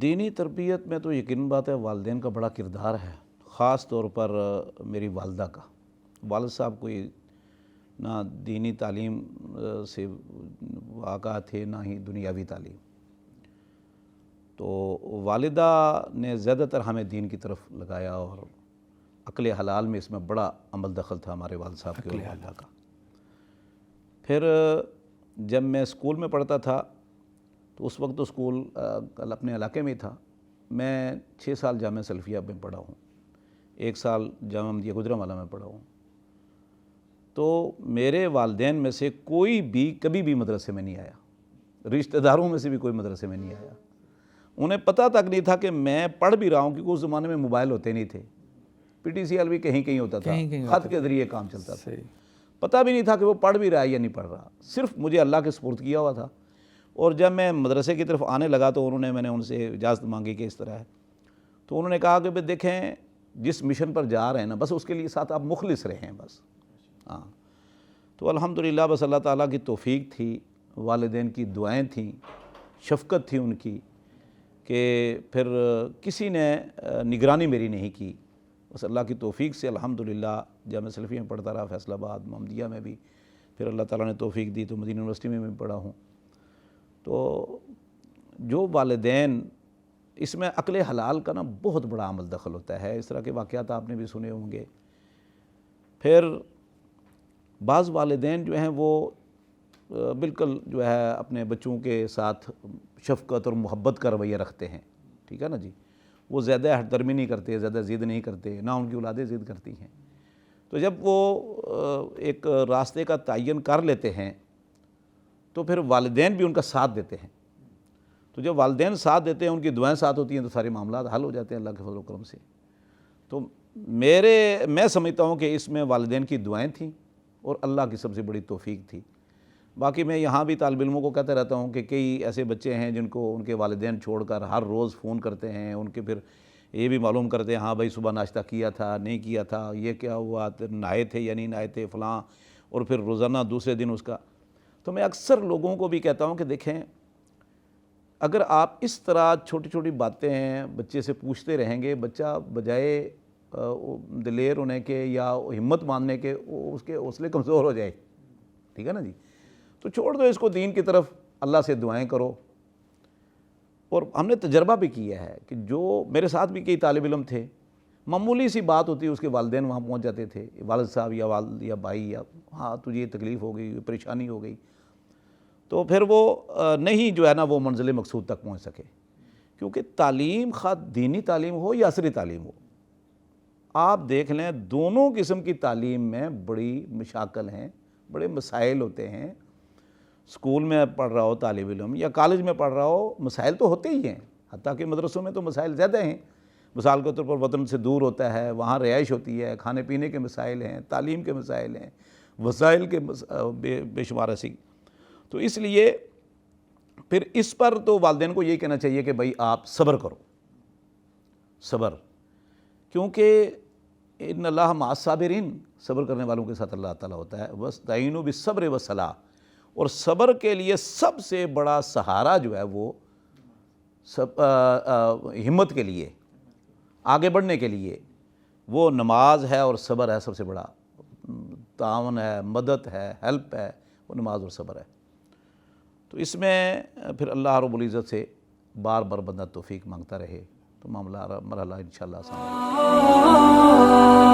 دینی تربیت میں تو یقین بات ہے والدین کا بڑا کردار ہے، خاص طور پر میری والدہ کا۔ والد صاحب کوئی نہ دینی تعلیم سے واقع تھے، نہ ہی دنیاوی تعلیم۔ تو والدہ نے زیادہ تر ہمیں دین کی طرف لگایا، اور عقل حلال میں اس میں بڑا عمل دخل تھا ہمارے والد صاحب کے اور والدہ کا۔ پھر جب میں اسکول میں پڑھتا تھا تو اس وقت تو اسکول اپنے علاقے میں ہی تھا۔ میں 6 سال جامعہ سلفیہ میں پڑھا ہوں، 1 سال جامعہ احمدیہ گوجرانوالہ میں پڑھا ہوں۔ تو میرے والدین میں سے کوئی بھی کبھی بھی مدرسے میں نہیں آیا، رشتہ داروں میں سے بھی کوئی مدرسے میں نہیں آیا۔ انہیں پتہ تک نہیں تھا کہ میں پڑھ بھی رہا ہوں، کیونکہ اس زمانے میں موبائل ہوتے نہیں تھے، پی ٹی سی ایل بھی کہیں کہیں ہوتا تھا، خط کے ذریعے کام چلتا تھا۔ پتہ بھی نہیں تھا کہ وہ پڑھ بھی رہا ہے یا نہیں پڑھ رہا، صرف مجھے اللہ کے سپرد کیا ہوا تھا۔ اور جب میں مدرسے کی طرف آنے لگا تو میں نے ان سے اجازت مانگی کہ اس طرح ہے، تو انہوں نے کہا کہ دیکھیں جس مشن پر جا رہے ہیں نا، بس اس کے لیے ساتھ آپ مخلص رہیں بس۔ ہاں، تو الحمدللہ بس اللہ تعالیٰ کی توفیق تھی، والدین کی دعائیں تھیں، شفقت تھی ان کی، کہ پھر کسی نے نگرانی میری نہیں کی، بس اللہ کی توفیق سے الحمدللہ جامعہ سلفیہ میں پڑھتا رہا، فیصل آباد محمدیہ میں بھی، پھر اللہ تعالیٰ نے توفیق دی تو مدینہ یونیورسٹی میں بھی پڑھا ہوں۔ تو جو والدین، اس میں عقل حلال کا نا بہت بڑا عمل دخل ہوتا ہے، اس طرح کے واقعات آپ نے بھی سنے ہوں گے۔ پھر بعض والدین جو ہیں وہ بالکل جو ہے اپنے بچوں کے ساتھ شفقت اور محبت کا رویہ رکھتے ہیں، ٹھیک ہے نا جی، وہ زیادہ ہٹ درمی نہیں کرتے، زیادہ ضد نہیں کرتے، نہ ان کی اولادیں ضد کرتی ہیں۔ تو جب وہ ایک راستے کا تعین کر لیتے ہیں تو پھر والدین بھی ان کا ساتھ دیتے ہیں۔ تو جب والدین ساتھ دیتے ہیں، ان کی دعائیں ساتھ ہوتی ہیں، تو سارے معاملات حل ہو جاتے ہیں اللہ کے فضل و کرم سے۔ تو میں سمجھتا ہوں کہ اس میں والدین کی دعائیں تھیں اور اللہ کی سب سے بڑی توفیق تھی۔ باقی میں یہاں بھی طالب علموں کو کہتا رہتا ہوں کہ کئی ایسے بچے ہیں جن کو ان کے والدین چھوڑ کر ہر روز فون کرتے ہیں، ان کے پھر یہ بھی معلوم کرتے ہیں ہاں بھائی صبح ناشتہ کیا تھا نہیں کیا تھا، یہ کیا ہوا، نہائے تھے یا نہیں نہائے تھے فلاں، اور پھر روزانہ دوسرے دن اس کا۔ تو میں اکثر لوگوں کو بھی کہتا ہوں کہ دیکھیں، اگر آپ اس طرح چھوٹی چھوٹی باتیں بچے سے پوچھتے رہیں گے، بچہ بجائے دلیر ہونے کے یا ہمت ماننے کے، اس کے حوصلے کمزور ہو جائے، ٹھیک ہے نا جی۔ تو چھوڑ دو اس کو دین کی طرف، اللہ سے دعائیں کرو۔ اور ہم نے تجربہ بھی کیا ہے کہ جو میرے ساتھ بھی کئی طالب علم تھے، معمولی سی بات ہوتی ہے اس کے والدین وہاں پہنچ جاتے تھے، والد صاحب یا والد یا بھائی، یا ہاں تجھے یہ تکلیف ہو گئی، پریشانی ہو گئی، تو پھر وہ نہیں جو ہے نا وہ منزل مقصود تک پہنچ سکے۔ کیونکہ تعلیم، خواہ دینی تعلیم ہو یا عصری تعلیم ہو، آپ دیکھ لیں دونوں قسم کی تعلیم میں بڑی مشاکل ہیں، بڑے مسائل ہوتے ہیں۔ اسکول میں پڑھ رہا ہو طالب علم یا کالج میں پڑھ رہا ہو، مسائل تو ہوتے ہی ہیں، حتیٰ کہ مدرسوں میں تو مسائل زیادہ ہیں۔ مثال کے طور پر وطن سے دور ہوتا ہے، وہاں رہائش ہوتی ہے، کھانے پینے کے مسائل ہیں، تعلیم کے مسائل ہیں، وسائل کے بے شمار ایسی۔ تو اس لیے پھر اس پر تو والدین کو یہی کہنا چاہیے کہ بھائی آپ صبر کرو، صبر، کیونکہ ان اللہ مع الصابرین، صبر کرنے والوں کے ساتھ اللہ تعالیٰ ہوتا ہے۔ وَاسْتَعِینُوا بِالصَّبْرِ وَالصَّلَاةِ، اور صبر کے لیے سب سے بڑا سہارا جو ہے وہ ہمت کے لیے، آگے بڑھنے کے لیے، وہ نماز ہے اور صبر ہے، سب سے بڑا تعاون ہے، مدد ہے، ہیلپ ہے، وہ نماز اور صبر ہے۔ تو اس میں پھر اللہ رب العزت سے بار بار بندہ توفیق مانگتا رہے تو معاملہ مرحلہ انشاءاللہ آسان ہوگا۔